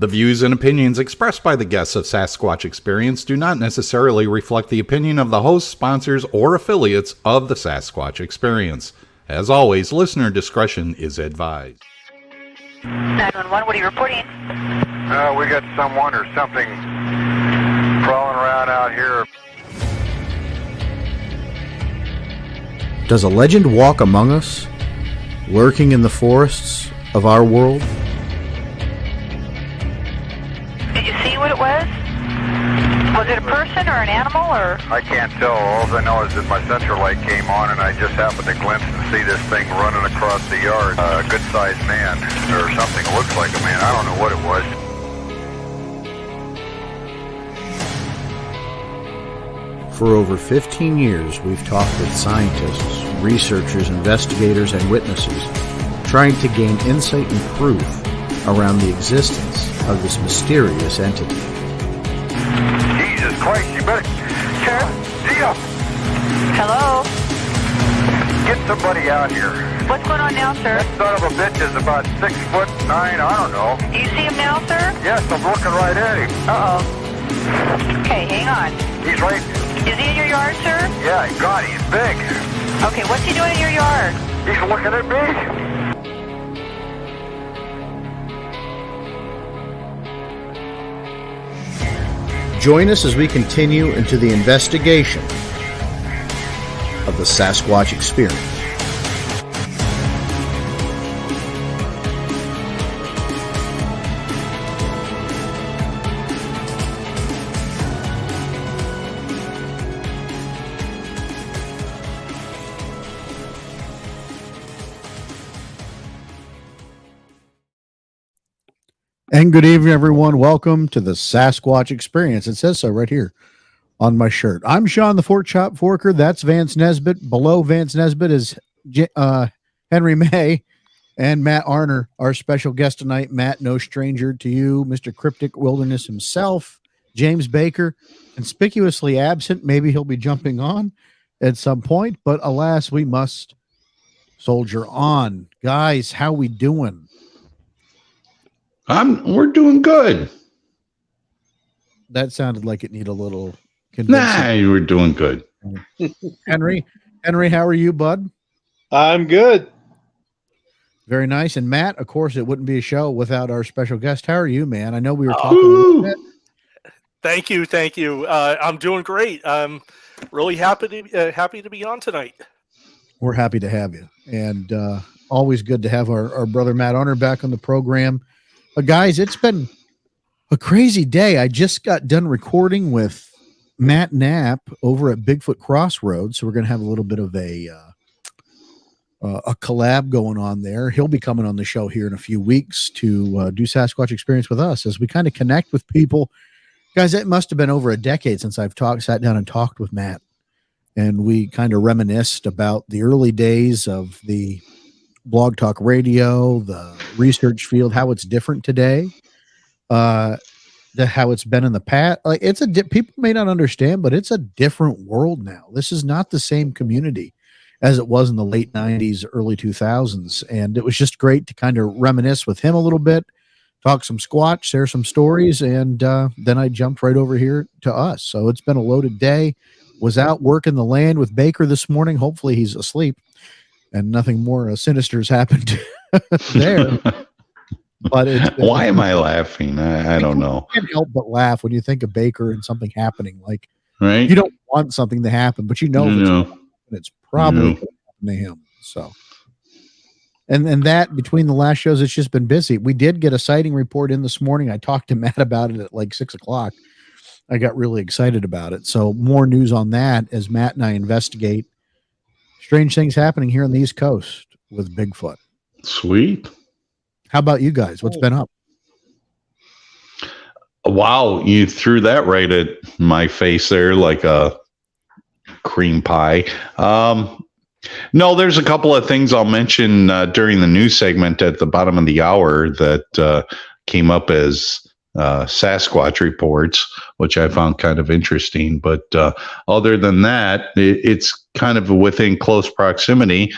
The views and opinions expressed by the guests of Sasquatch Experience do not necessarily reflect the opinion of the hosts, sponsors, or affiliates of the Sasquatch Experience. As always, listener discretion is advised. 911, what are you reporting? We got someone or something crawling around out here. Does a legend walk among us, lurking in the forests of our world? Did you see what it was? Was it a person or an animal or? I can't tell. All I know is that my sensor light came on and I just happened to glimpse and see this thing running across the yard. A good-sized man or something. It looks like a man. I don't know what it was. For over 15 years, we've talked with scientists, researchers, investigators, and witnesses, trying to gain insight and proof around the existence of this mysterious entity. Jesus Christ, you better... Cat, Zia! Hello? Get somebody out here. What's going on now, sir? That son of a bitch is about 6'9", I don't know. Do you see him now, sir? Yes, I'm looking right at him. Uh-oh. Okay, hang on. He's right... Is he in your yard, sir? Yeah, God, he's big. Okay, what's he doing in your yard? He's looking at me. Join us as we continue into the investigation of the Sasquatch Experience. And good evening, everyone. Welcome to the Sasquatch Experience. It says so right here on my shirt. I'm Sean the Fort Chop Forker. That's Vance Nesbitt. Below Vance Nesbitt is Henry May and Matt Arner, our special guest tonight. Matt, no stranger to you, Mr. Cryptic Wilderness himself. James Baker, conspicuously absent. Maybe he'll be jumping on at some point, but alas, we must soldier on. Guys, how we doing? We're doing good. That sounded like it needed a little convincing. Nah, we're doing good. Henry, how are you, bud? I'm good. Very nice. And Matt, of course, it wouldn't be a show without our special guest. How are you, man? I know we were talking a little bit. Thank you. I'm doing great. I'm really happy to be on tonight. We're happy to have you, and always good to have our brother Matt Arner back on the program. Guys, it's been a crazy day. I just got done recording with Matt Knapp over at Bigfoot Crossroads, so we're going to have a little bit of a collab going on there. He'll be coming on the show here in a few weeks to do Sasquatch Experience with us as we kind of connect with people. Guys, it must have been over a decade since I've sat down and talked with Matt, and we kind of reminisced about the early days of the Blog Talk Radio, the research field, how it's different today, how it's been in the past. Like people may not understand, but it's a different world now. This is not the same community as it was in the late 90s, early 2000s. And it was just great to kind of reminisce with him a little bit, talk some Squatch, share some stories, and then I jumped right over here to us. So it's been a loaded day. Was out working the land with Baker this morning. Hopefully he's asleep and nothing more sinister has happened there. But why am I laughing? I don't know. You can't help but laugh when you think of Baker and something happening. Like, right? You don't want something to happen, but it's probably going to happen to him. So, and that between the last shows, it's just been busy. We did get a sighting report in this morning. I talked to Matt about it at like 6:00. I got really excited about it. So more news on that as Matt and I investigate strange things happening here on the East Coast with Bigfoot. Sweet. How about you guys? What's been up? Wow, you threw that right at my face there like a cream pie. No, there's a couple of things I'll mention during the news segment at the bottom of the hour that came up as Sasquatch reports, which I found kind of interesting. But other than that, it's kind of within close proximity.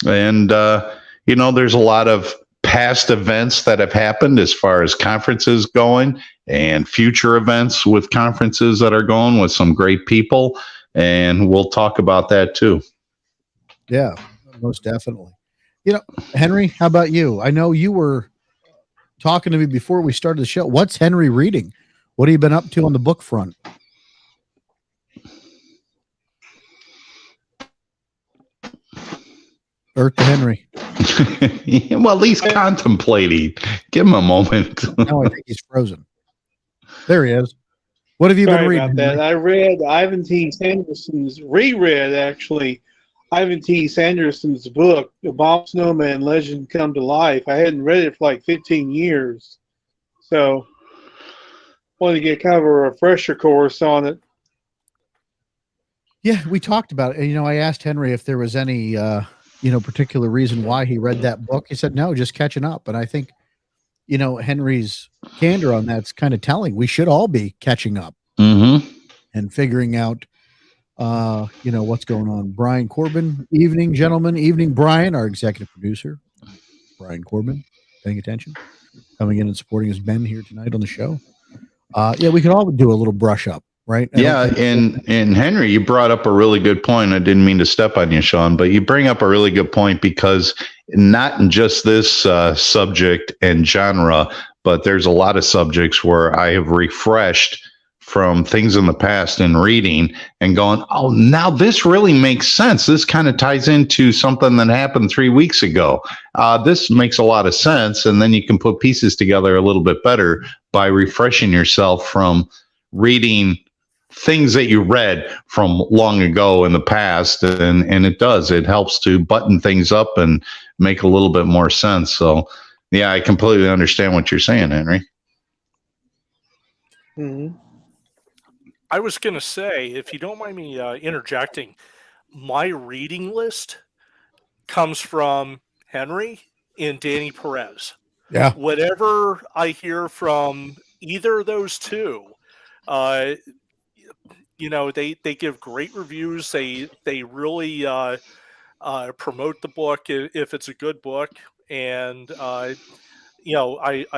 And, there's a lot of past events that have happened as far as conferences going and future events with conferences that are going with some great people. And we'll talk about that too. Yeah, most definitely. Henry, how about you? I know you were talking to me before we started the show. What's Henry reading? What have you been up to on the book front? Earth to Henry. Well, he's contemplating. Give him a moment. No, I think he's frozen. There he is. What have you been reading? About that. I read Ivan T. Sanderson's, reread actually, Ivan T. Sanderson's book, The Bomb Snowman Legend Come to Life. I hadn't read it for like 15 years. So, wanted to get kind of a refresher course on it. Yeah, we talked about it. I asked Henry if there was any, particular reason why he read that book. He said, no, just catching up. And I think, Henry's candor on that's kind of telling. We should all be catching up and figuring out, what's going on. Brian Corbin, evening, gentlemen. Evening, Brian, our executive producer. Brian Corbin, paying attention, coming in and supporting us. Ben here tonight on the show. We could all do a little brush up, right? And Henry, you brought up a really good point. I didn't mean to step on you, Sean, but you bring up a really good point, because not in just this subject and genre, but there's a lot of subjects where I have refreshed from things in the past and reading and going, oh, now this really makes sense. This kind of ties into something that happened 3 weeks ago. This makes a lot of sense. And then you can put pieces together a little bit better by refreshing yourself from reading things that you read from long ago in the past. And it helps to button things up and make a little bit more sense. So, yeah, I completely understand what you're saying, Henry. Mm-hmm. I was going to say, if you don't mind me interjecting, my reading list comes from Henry and Danny Perez. Yeah. Whatever I hear from either of those two, they give great reviews. They really promote the book if it's a good book. And, I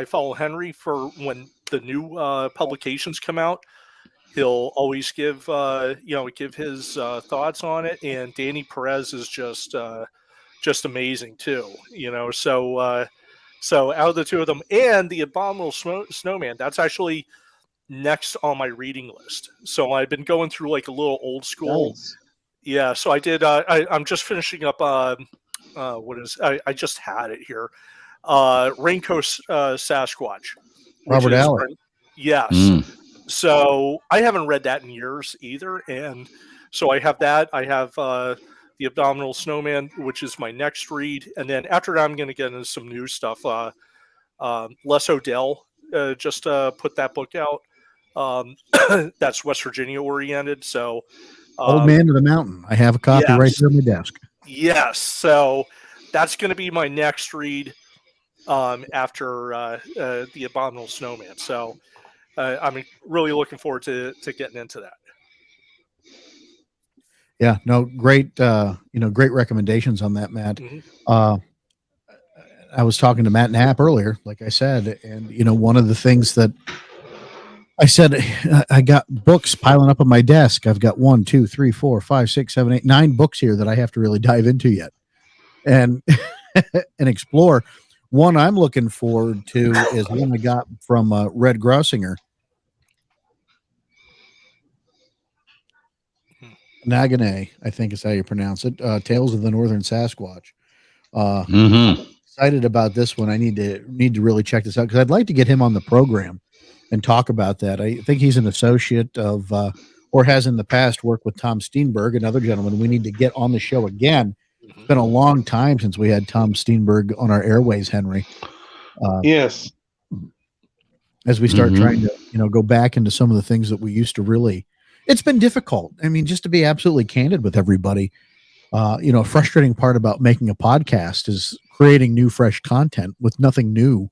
follow Henry for when the new publications come out. He'll always give his thoughts on it, and Danny Perez is just amazing too. So out of the two of them, and the Abominable Snowman, that's actually next on my reading list. So I've been going through like a little old school. Nice. Yeah. So I did. I'm just finishing up. I just had it here. Raincoat Sasquatch. Robert Allen. Yes. So I haven't read that in years either. And so I have that. I have The Abominable Snowman, which is my next read. And then after that, I'm going to get into some new stuff. Les Odell just put that book out. That's West Virginia oriented. So Old Man to the Mountain. I have a copy right here on my desk. Yes. So that's going to be my next read after The Abominable Snowman. So I'm really looking forward to getting into that. Yeah, no, great, great recommendations on that, Matt. I was talking to Matt Knapp earlier, like I said, and, one of the things that I said, I got books piling up on my desk. I've got 1, 2, 3, 4, 5, 6, 7, 8, 9 books here that I have to really dive into yet and explore. One I'm looking forward to is one I got from Red Grossinger. Nagane, I think is how you pronounce it. Tales of the Northern Sasquatch. Excited about this one. I need to really check this out because I'd like to get him on the program and talk about that. I think he's an associate of, or has in the past worked with Tom Steenberg, another gentleman we need to get on the show again. It's been a long time since we had Tom Steenberg on our airways, Henry. Yes. As we start trying to, go back into some of the things that we used to really. It's been difficult. I mean, just to be absolutely candid with everybody, a frustrating part about making a podcast is creating new, fresh content with nothing new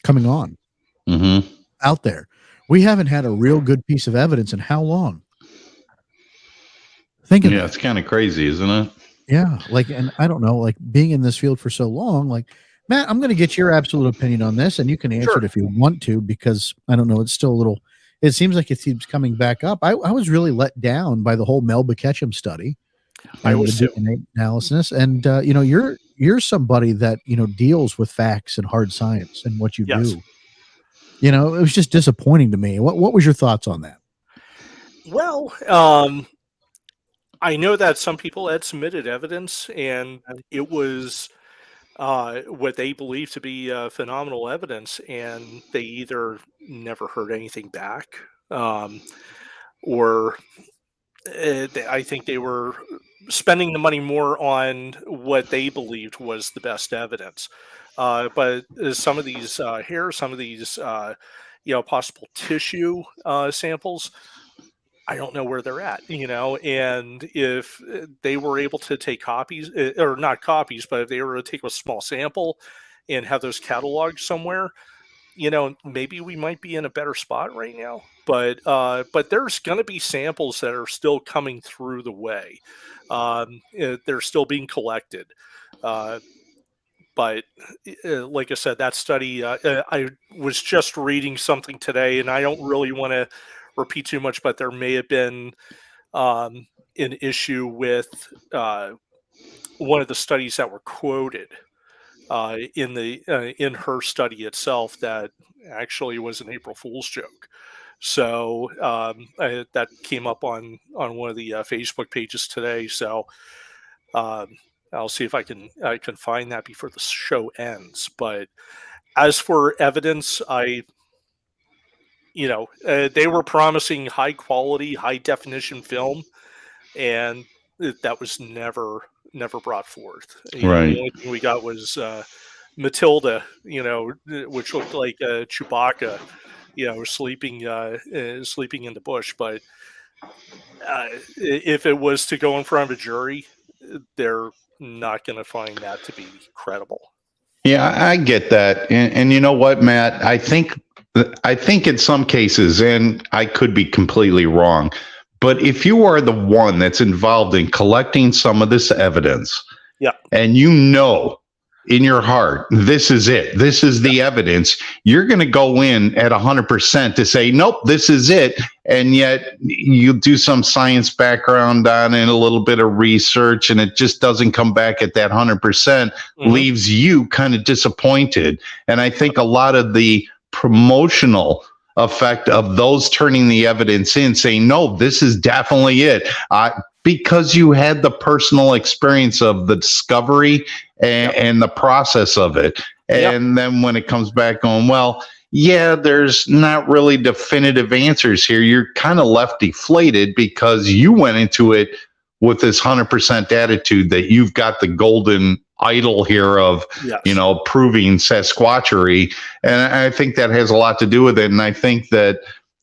coming on out there. We haven't had a real good piece of evidence in how long? It's kind of crazy, isn't it? Yeah. And I don't know, being in this field for so long, Matt, I'm going to get your absolute opinion on this, and you can answer Sure. it if you want to, because I don't know. It's still a little. It seems like it keeps coming back up. I was really let down by the whole Melba Ketchum study. I And was the too. DNA analysis, and you're somebody that deals with facts and hard science and what you Yes. do. It was just disappointing to me. What was your thoughts on that? Well, I know that some people had submitted evidence, and it was what they believed to be phenomenal evidence, and they either never heard anything back, or I think they were spending the money more on what they believed was the best evidence. But some of these hair, some of these possible tissue samples, I don't know where they're at, and if they were able to take copies, or not copies, but if they were to take a small sample and have those cataloged somewhere, maybe we might be in a better spot right now. But there's going to be samples that are still coming through the way. They're still being collected. But like I said, that study, I was just reading something today, and I don't really want to repeat too much, but there may have been an issue with one of the studies that were quoted in her study itself that actually was an April Fool's joke. So that came up on one of the Facebook pages today. So I'll see if I can find that before the show ends. But as for evidence, they were promising high quality, high definition film, and that was never brought forth. Right. The only thing we got was Matilda, which looked like Chewbacca, sleeping in the bush. But if it was to go in front of a jury, they're not going to find that to be credible. Yeah, I get that. And you know what, Matt? I think in some cases, and I could be completely wrong, but if you are the one that's involved in collecting some of this evidence, yeah, and in your heart, this is it, this is the evidence, you're going to go in at 100% to say, nope, this is it. And yet you do some science background on it, a little bit of research, and it just doesn't come back at that 100%, leaves you kind of disappointed. And I think a lot of the promotional effect of those turning the evidence in, saying, no, this is definitely it, because you had the personal experience of the discovery and the process of it. And then when it comes back on, well, yeah, there's not really definitive answers here. You're kind of left deflated because you went into it with this 100% attitude that you've got the golden idol here of, proving Sasquatchery. And I think that has a lot to do with it. And I think that,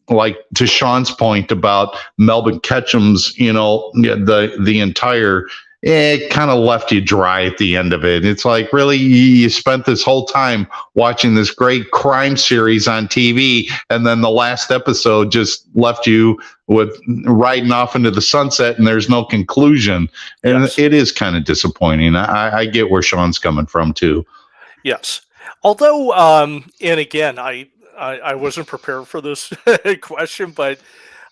like to Sean's point about Melba Ketchum's, the entire, it kind of left you dry at the end of it. It's like, really, you spent this whole time watching this great crime series on TV, and then the last episode just left you with riding off into the sunset, and there's no conclusion. And it is kind of disappointing. I get where Sean's coming from too. Yes. Although, and again, I wasn't prepared for this question, but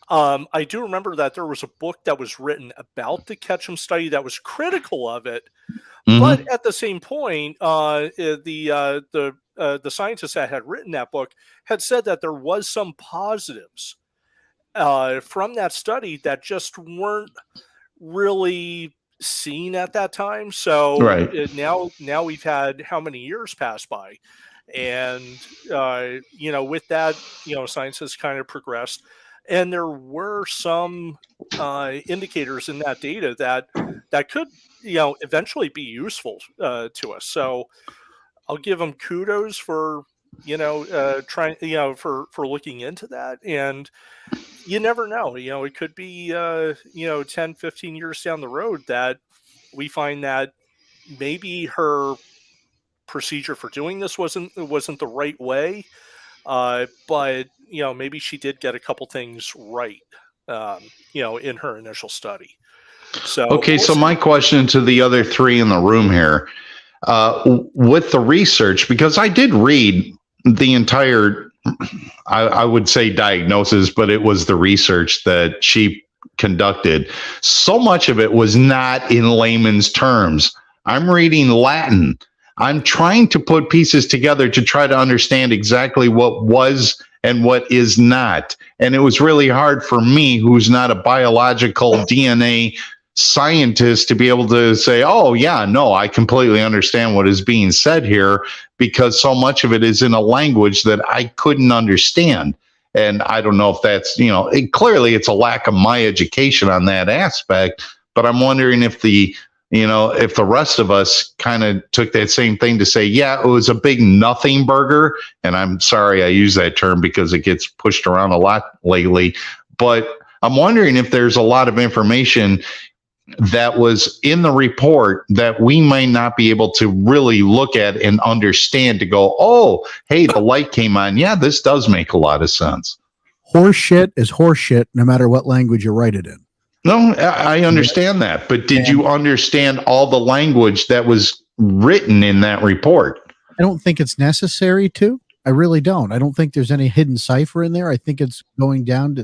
I do remember that there was a book that was written about the Ketchum study that was critical of it, but at the same point, the scientists that had written that book had said that there was some positives from that study that just weren't really seen at that time. So now we've had how many years pass by, and with that, science has kind of progressed. And there were some indicators in that data that could, eventually be useful to us. So I'll give them kudos for, trying, for looking into that. And you never know, it could be, 10, 15 years down the road that we find that maybe her procedure for doing this wasn't the right way. But maybe she did get a couple things right, in her initial study. So okay, so my question to the other three in the room here: with the research, because I did read the entire, I would say diagnosis, but it was the research that she conducted. So much of it was not in layman's terms. I'm reading Latin. I'm trying to put pieces together to try to understand exactly what was and what is not. And it was really hard for me, who's not a biological DNA scientist, to be able to say, oh, yeah, no, I completely understand what is being said here, because so much of it is in a language that I couldn't understand. And I don't know if that's, clearly it's a lack of my education on that aspect, but I'm wondering if if the rest of us kind of took that same thing to say, yeah, it was a big nothing burger. And I'm sorry I use that term because it gets pushed around a lot lately. But I'm wondering if there's a lot of information that was in the report that we might not be able to really look at and understand to go, oh, hey, the light came on. Yeah, this does make a lot of sense. Horseshit is horseshit no matter what language you write it in. No, I understand that. But did you understand all the language that was written in that report? I don't think it's necessary to. I really don't. I don't think there's any hidden cipher in there. I think it's going down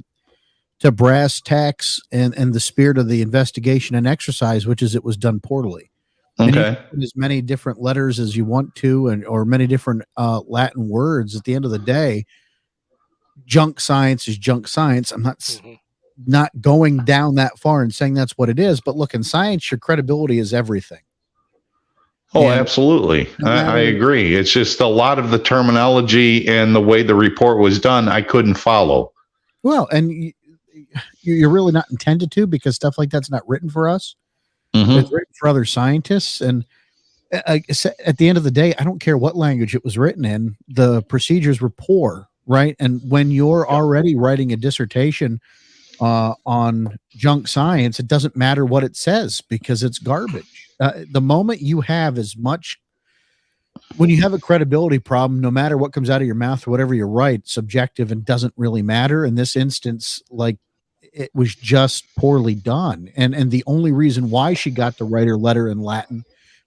to brass tacks and the spirit of the investigation and exercise, which is it was done poorly. Okay. And as many different letters as you want to, or many different Latin words. At the end of the day, junk science is junk science. I'm not going down that far and saying that's what it is, but look, in science, your credibility is everything. Oh, absolutely. I agree. It's just a lot of the terminology and the way the report was done, I couldn't follow. Well, and you're really not intended to, because stuff like that's not written for us. It's written for other scientists. And at the end of the day, I don't care what language it was written in. The procedures were poor, right? And when you're already writing a dissertation on junk science, it doesn't matter what it says because it's garbage. The moment you have when you have a credibility problem, no matter what comes out of your mouth or whatever you write, subjective and doesn't really matter. In this instance, like, it was just poorly done. And the only reason why she got to write her letter in Latin,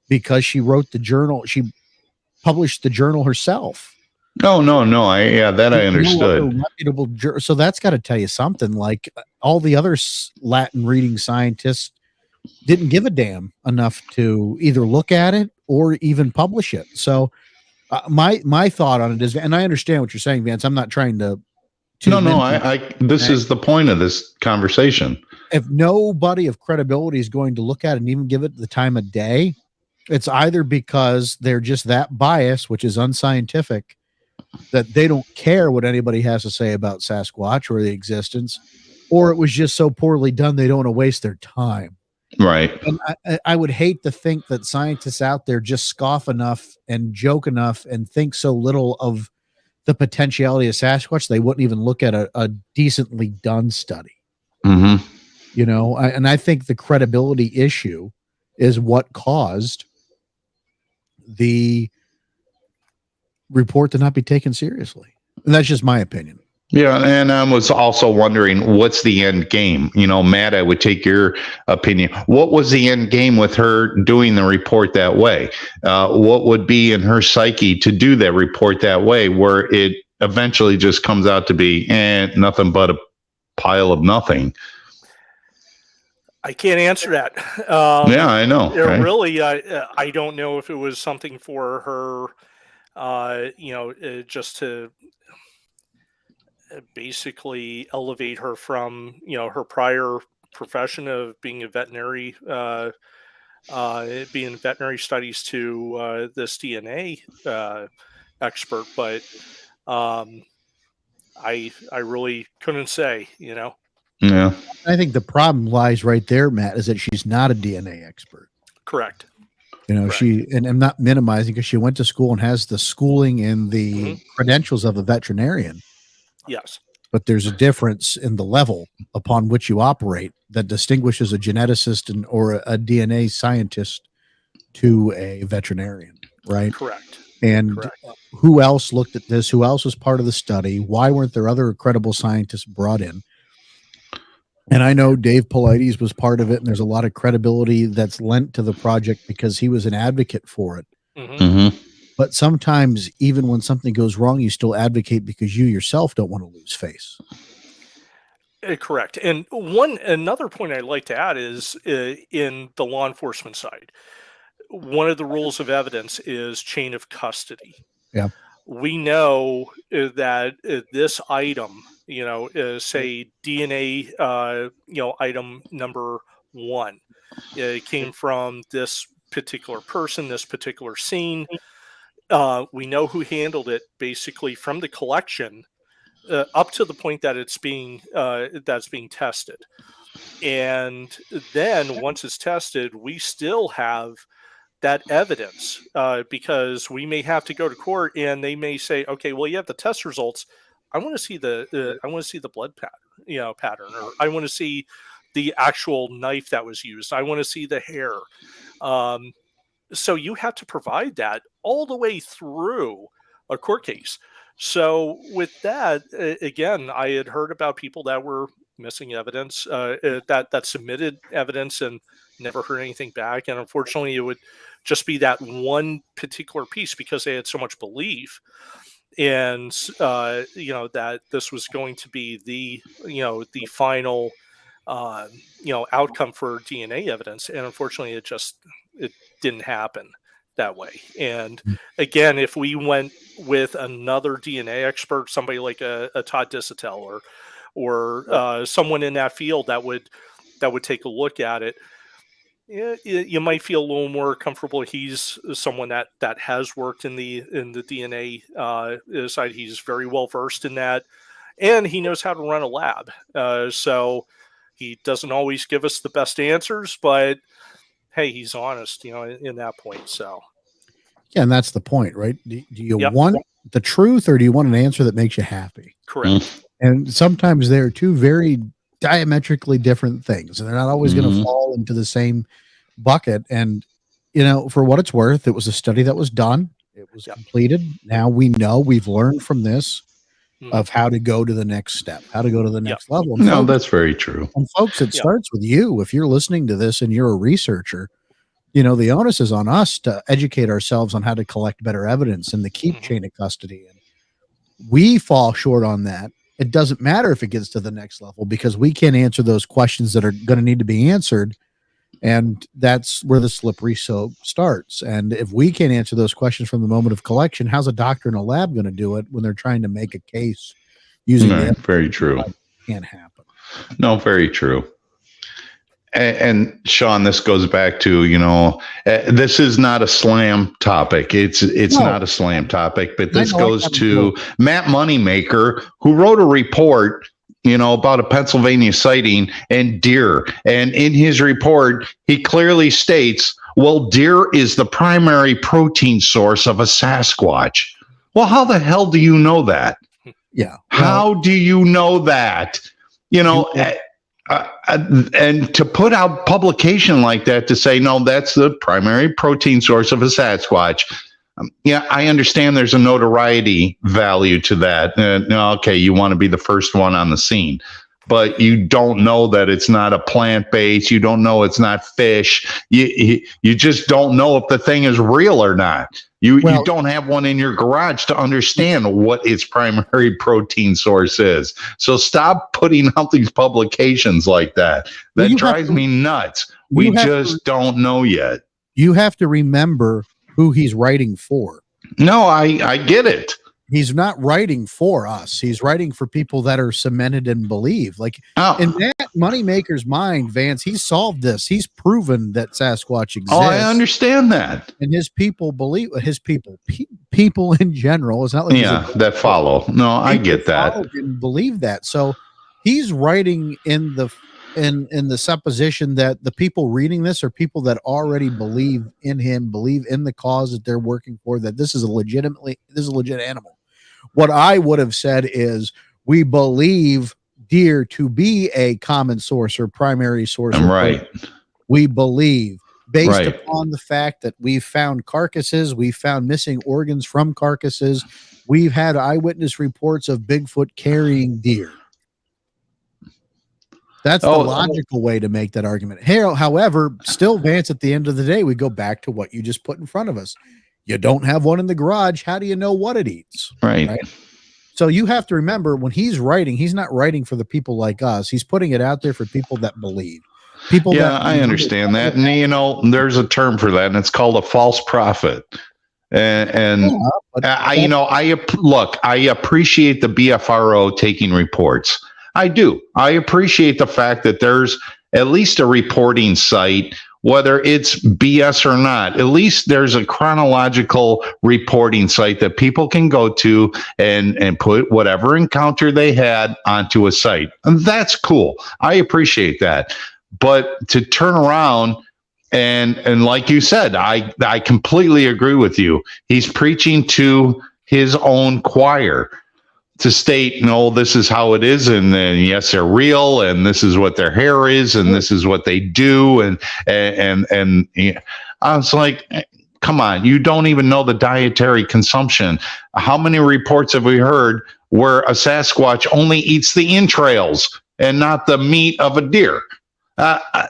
because she wrote the journal, she published the journal herself. No. I understood. So that's got to tell you something. Like, all the other Latin reading scientists didn't give a damn enough to either look at it or even publish it. So my thought on it is, and I understand what you're saying, Vance. I'm not trying to. This is the point of this conversation. If nobody of credibility is going to look at it and even give it the time of day, it's either because they're just that biased, which is unscientific, that they don't care what anybody has to say about Sasquatch or the existence, or it was just so poorly done they don't want to waste their time. Right. And I would hate to think that scientists out there just scoff enough and joke enough and think so little of the potentiality of Sasquatch, they wouldn't even look at a decently done study. And I think the credibility issue is what caused the report to not be taken seriously. And that's just my opinion. Yeah, and I was also wondering, what's the end game? Matt, I would take your opinion. What was the end game with her doing the report that way? What would be in her psyche to do that report that way, where it eventually just comes out to be nothing but a pile of nothing? I can't answer that. Yeah, I know. Right? Really, I don't know if it was something for her, just to basically elevate her from her prior profession of being a veterinary, being in veterinary studies, to this DNA expert. But I really couldn't say. Yeah, I think the problem lies right there, Matt, is that she's not a DNA expert. Correct. Correct. And I'm not minimizing, because she went to school and has the schooling and the credentials of a veterinarian. Yes. But there's a difference in the level upon which you operate that distinguishes a geneticist or a DNA scientist to a veterinarian, right? Correct. And who else looked at this? Who else was part of the study? Why weren't there other credible scientists brought in? And I know Dave Paulides was part of it, and there's a lot of credibility that's lent to the project because he was an advocate for it. Mm-hmm. But sometimes, even when something goes wrong, you still advocate because you yourself don't want to lose face. Correct. And another point I'd like to add is in the law enforcement side, one of the rules of evidence is chain of custody. Yeah. We know that this item, say DNA, item number 1, it came from this particular person, this particular scene. We know who handled it basically from the collection up to the point that it's being tested. And then once it's tested, we still have that evidence because we may have to go to court and they may say, okay, well, you have the test results. I want to see the blood pattern, or I want to see the actual knife that was used. I want to see the hair. So you have to provide that all the way through a court case. So with that, again, I had heard about people that were missing evidence, that submitted evidence and never heard anything back. And unfortunately, it would just be that one particular piece because they had so much belief and that this was going to be the final outcome for DNA evidence. And unfortunately, it didn't happen that way. And again, if we went with another DNA expert, somebody like a Todd Disotell or someone in that field that would take a look at it, you might feel a little more comfortable. He's someone that has worked in the DNA side. He's very well versed in that, and he knows how to run a lab. So he doesn't always give us the best answers, but hey, he's honest, in that point. So yeah, and that's the point, right? Do you want the truth, or do you want an answer that makes you happy? Correct. And sometimes they're two very diametrically different things, and they're not always going to fall into the same bucket. And for what it's worth, it was a study that was done, it was completed. Now we know, we've learned from this of how to go to the next step, how to go to the next level. And no, that's very true. And folks, it starts with you. If you're listening to this and you're a researcher, the onus is on us to educate ourselves on how to collect better evidence and to keep chain of custody. And we fall short on that. It doesn't matter if it gets to the next level because we can't answer those questions that are going to need to be answered. And that's where the slippery slope starts. And if we can't answer those questions from the moment of collection, how's a doctor in a lab going to do it when they're trying to make a case using very true. Can't happen. No, very true. And Sean, this goes back to, this is not a slam topic. It's not a slam topic, but this goes to Matt Moneymaker, who wrote a report, about a Pennsylvania sighting and deer. And in his report, he clearly states, well, deer is the primary protein source of a Sasquatch. Well, how the hell do you know that? Yeah. How do you know that? And to put out publication like that to say, no, that's the primary protein source of a Sasquatch. I understand there's a notoriety value to that. Okay, you want to be the first one on the scene, but you don't know that it's not a plant-based. You don't know it's not fish. You just don't know if the thing is real or not. You don't have one in your garage to understand what its primary protein source is. So stop putting out these publications like that. That drives me nuts. We just don't know yet. You have to remember who he's writing for. No, I get it. He's not writing for us. He's writing for people that are cemented in belief. Like in that Moneymaker's mind, Vance, he solved this. He's proven that Sasquatch exists. Oh, I understand that. And his people believe people in general. It's not like that follow. No, I get that. And believe that. So he's writing in the supposition that the people reading this are people that already believe in him, believe in the cause that they're working for, that this is a legit animal. What I would have said is we believe deer to be a common source or primary source. Right. We believe based upon the fact that we've found carcasses, we've found missing organs from carcasses. We've had eyewitness reports of Bigfoot carrying deer. That's the logical way to make that argument. However, still, Vance, at the end of the day, we go back to what you just put in front of us. You don't have one in the garage. How do you know what it eats? Right. So you have to remember, when he's writing, he's not writing for the people like us. He's putting it out there for people that believe. People Yeah, that I understand that. And, you know, there's a term for that, and it's called a false prophet. And I appreciate the BFRO taking reports. I do. I appreciate the fact that there's at least a reporting site, whether it's BS or not. At least there's a chronological reporting site that people can go to and put whatever encounter they had onto a site. And that's cool. I appreciate that. But to turn around and like you said, I completely agree with you. He's preaching to his own choir to state, no, this is how it is, and then yes, they're real, and this is what their hair is, and this is what they do, and I was like, come on, you don't even know the dietary consumption. How many reports have we heard where a Sasquatch only eats the entrails and not the meat of a deer?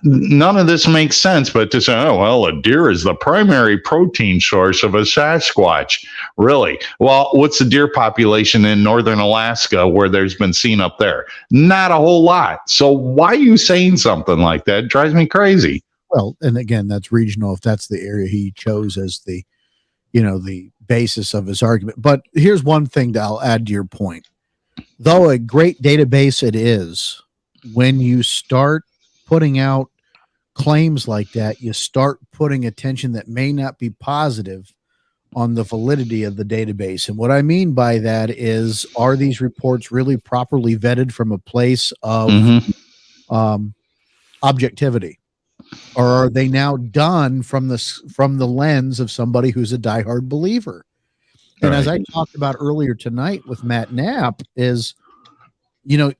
None of this makes sense, but to say, oh, well, a deer is the primary protein source of a Sasquatch. Really? Well, what's the deer population in northern Alaska where there's been seen up there? Not a whole lot. So why are you saying something like that? It drives me crazy. Well, and again, that's regional, if that's the area he chose as the, the basis of his argument. But here's one thing that I'll add to your point. Though a great database it is, when you start putting out claims like that, you start putting attention that may not be positive on the validity of the database. And what I mean by that is, are these reports really properly vetted from a place of objectivity? Or are they now done from the lens of somebody who's a diehard believer? And as I talked about earlier tonight with Matt Knapp, is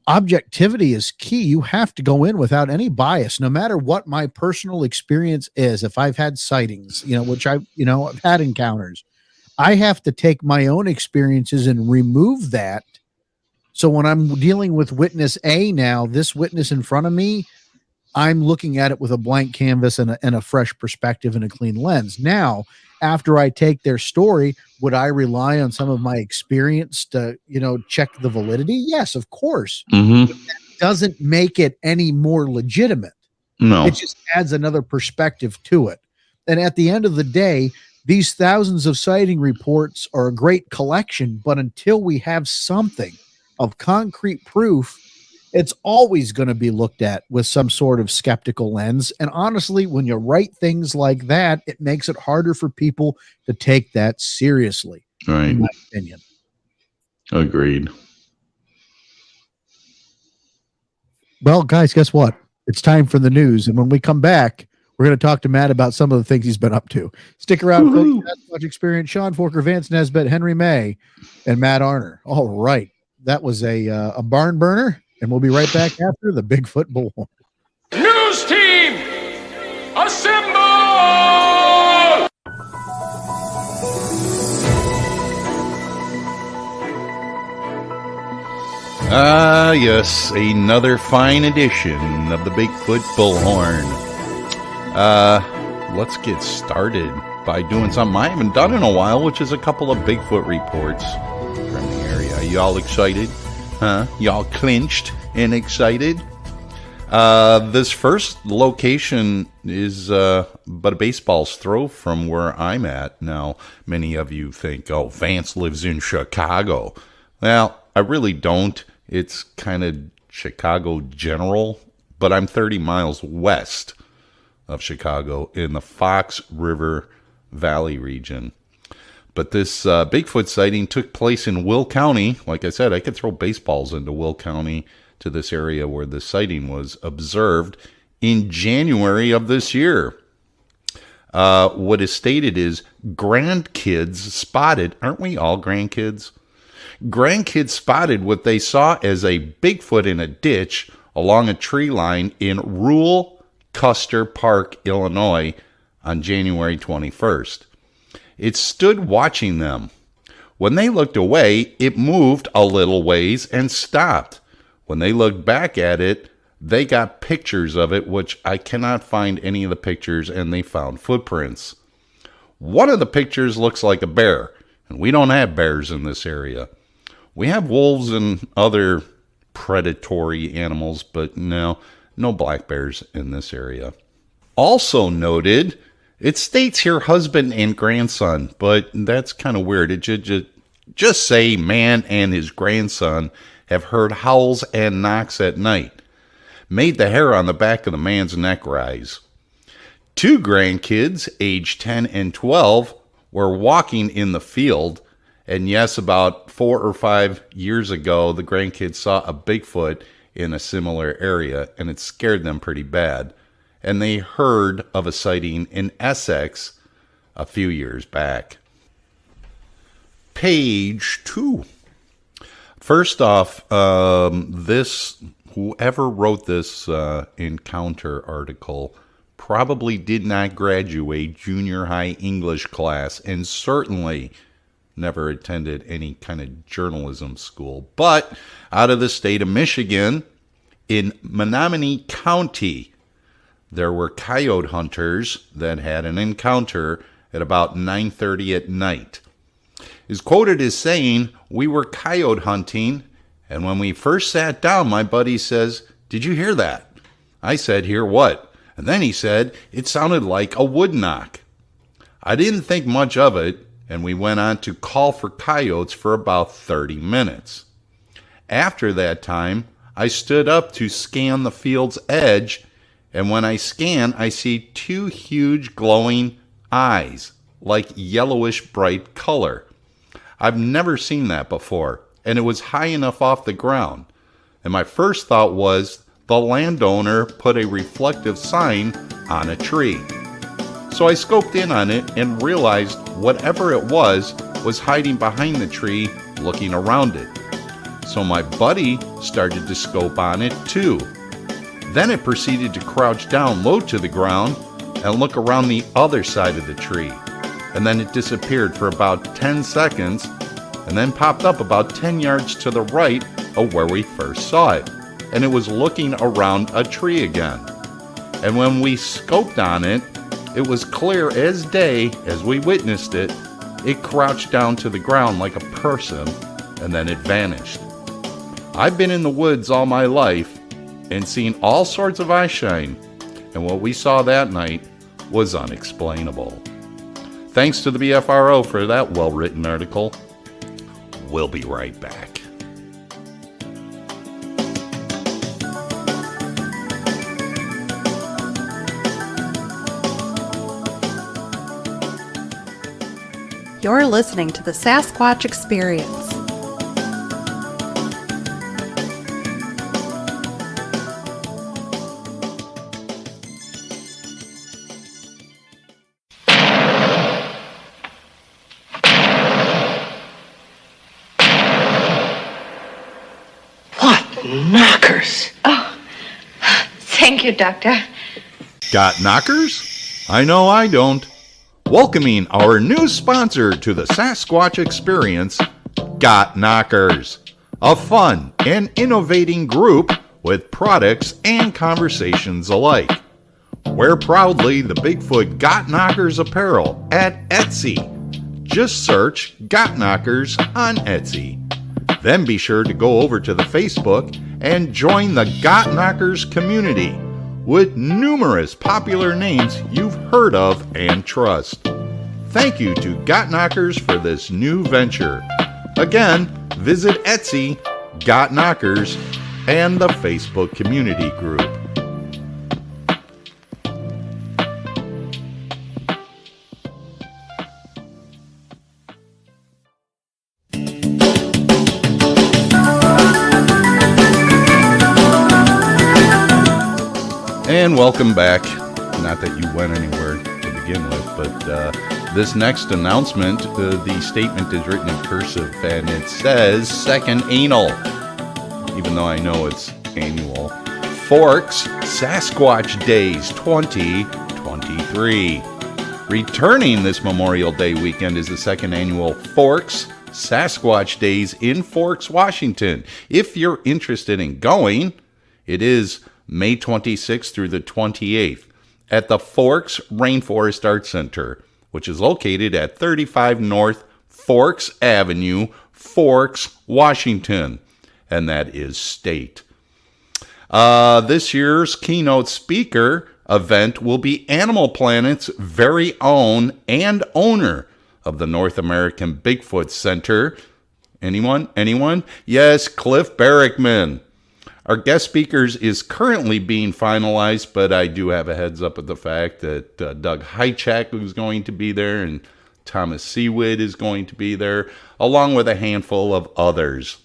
objectivity is key. You have to go in without any bias, no matter what my personal experience is. If I've had sightings, which I've had encounters, I have to take my own experiences and remove that. So when I'm dealing with witness A now, this witness in front of me, I'm looking at it with a blank canvas and a fresh perspective and a clean lens. Now, after I take their story, would I rely on some of my experience to, check the validity? Yes, of course. But that doesn't make it any more legitimate. No. It just adds another perspective to it. And at the end of the day, these thousands of sighting reports are a great collection, but until we have something of concrete proof, it's always going to be looked at with some sort of skeptical lens. And honestly, when you write things like that, it makes it harder for people to take that seriously, in my opinion. Agreed. Well, guys, guess what? It's time for the news. And when we come back, we're going to talk to Matt about some of the things he's been up to. Stick around for the Sasquatch Experience. Sean Forker, Vance Nesbitt, Henry May, and Matt Arner. All right. That was a barn burner. And we'll be right back after the Bigfoot Bullhorn. News team, assemble! Yes, another fine edition of the Bigfoot Bullhorn. Let's get started by doing something I haven't done in a while, which is a couple of Bigfoot reports from the area. Y'all excited? Huh? Y'all clinched and excited? This first location is but a baseball's throw from where I'm at. Now, many of you think, oh, Vance lives in Chicago. Well, I really don't. It's kind of Chicago general, but I'm 30 miles west of Chicago in the Fox River Valley region. But this Bigfoot sighting took place in Will County. Like I said, I could throw baseballs into Will County, to this area where the sighting was observed in January of this year. What is stated is grandkids spotted. Aren't we all grandkids? Grandkids spotted what they saw as a Bigfoot in a ditch along a tree line in rural Custer Park, Illinois on January 21st. It stood watching them. When they looked away, it moved a little ways and stopped. When they looked back at it, they got pictures of it, which I cannot find any of the pictures, and they found footprints. One of the pictures looks like a bear, and we don't have bears in this area. We have wolves and other predatory animals, but no black bears in this area. Also noted, it states here husband and grandson, but that's kind of weird. It should just say man and his grandson have heard howls and knocks at night. Made the hair on the back of the man's neck rise. 2 grandkids, aged 10 and 12, were walking in the field. And yes, about 4 or 5 years ago, the grandkids saw a Bigfoot in a similar area, and it scared them pretty bad. And they heard of a sighting in Essex a few years back. Page 2. First off, whoever wrote this encounter article probably did not graduate junior high English class and certainly never attended any kind of journalism school. But out of the state of Michigan, in Menominee County, there were coyote hunters that had an encounter at about 9:30 at night. Is quoted as saying, "We were coyote hunting, and when we first sat down, my buddy says, 'Did you hear that?' I said, 'Hear what?' And then he said, 'It sounded like a wood knock.' I didn't think much of it, and we went on to call for coyotes for about 30 minutes. After that time, I stood up to scan the field's edge, and when I scan, I see 2 huge glowing eyes, like yellowish bright color. I've never seen that before, and it was high enough off the ground. And my first thought was the landowner put a reflective sign on a tree. So I scoped in on it and realized whatever it was hiding behind the tree, looking around it. So my buddy started to scope on it too. Then it proceeded to crouch down low to the ground and look around the other side of the tree. And then it disappeared for about 10 seconds and then popped up about 10 yards to the right of where we first saw it. And it was looking around a tree again. And when we scoped on it, it was clear as day as we witnessed it. It crouched down to the ground like a person and then it vanished. I've been in the woods all my life and seen all sorts of eyeshine, and what we saw that night was unexplainable. Thanks to the BFRO for that well-written article. We'll be right back. You're listening to the Sasquatch Experience. Knockers. Oh, thank you, Doctor. Got knockers? I know I don't. Welcoming our new sponsor to the Sasquatch Experience, Got Knockers, a fun and innovating group with products and conversations alike. Wear proudly the Bigfoot Got Knockers apparel at Etsy. Just search Got Knockers on Etsy. Then be sure to go over to the Facebook and join the Got Knockers community with numerous popular names you've heard of and trust. Thank you to Got Knockers for this new venture. Again, visit Etsy, Got Knockers, and the Facebook community group. And welcome back. Not that you went anywhere to begin with, but this next announcement, the statement is written in cursive and it says second anal, even though I know it's annual. Forks Sasquatch Days 2023. Returning this Memorial Day weekend is the second annual Forks Sasquatch Days in Forks, Washington. If you're interested in going, it is May 26th through the 28th at the Forks Rainforest Arts Center, which is located at 35 North Forks Avenue, Forks, Washington, and that is state. This year's keynote speaker event will be Animal Planet's very own and owner of the North American Bigfoot Center. Anyone? Yes, Cliff Barrickman. Our guest speakers is currently being finalized, but I do have a heads up of the fact that Doug Hychak is going to be there and Thomas Seawood is going to be there, along with a handful of others.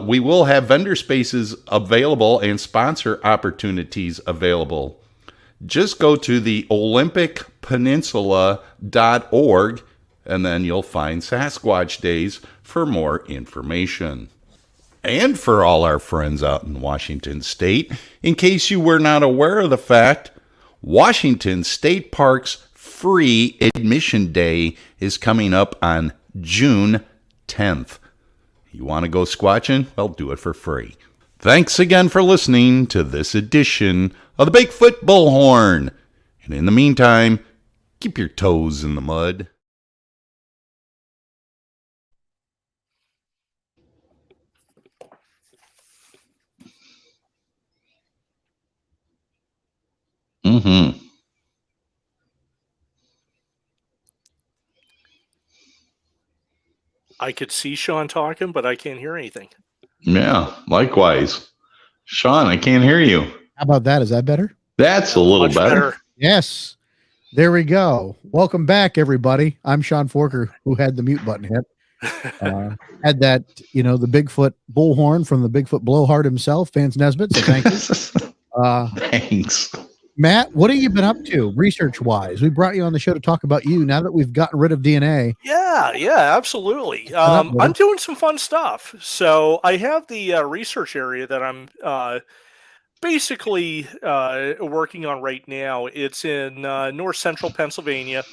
We will have vendor spaces available and sponsor opportunities available. Just go to the olympicpeninsula.org and then you'll find Sasquatch Days for more information. And for all our friends out in Washington State, in case you were not aware of the fact, Washington State Park's free admission day is coming up on June 10th. You want to go squatching? Well, do it for free. Thanks again for listening to this edition of the Bigfoot Bullhorn. And in the meantime, keep your toes in the mud. Mm-hmm. I could see Sean talking, but I can't hear anything. Yeah, likewise. Sean, I can't hear you. How about that? Is that better? That's a little Much better. Yes. There we go. Welcome back, everybody. I'm Sean Forker, who had the mute button hit. Had that, the Bigfoot bullhorn from the Bigfoot blowhard himself, Vance Nesbitt. So thank you. Thanks. Matt, what have you been up to research-wise? We brought you on the show to talk about you now that we've gotten rid of DNA. Yeah, absolutely. I'm doing some fun stuff. So I have the research area that I'm basically working on right now. It's in north central Pennsylvania.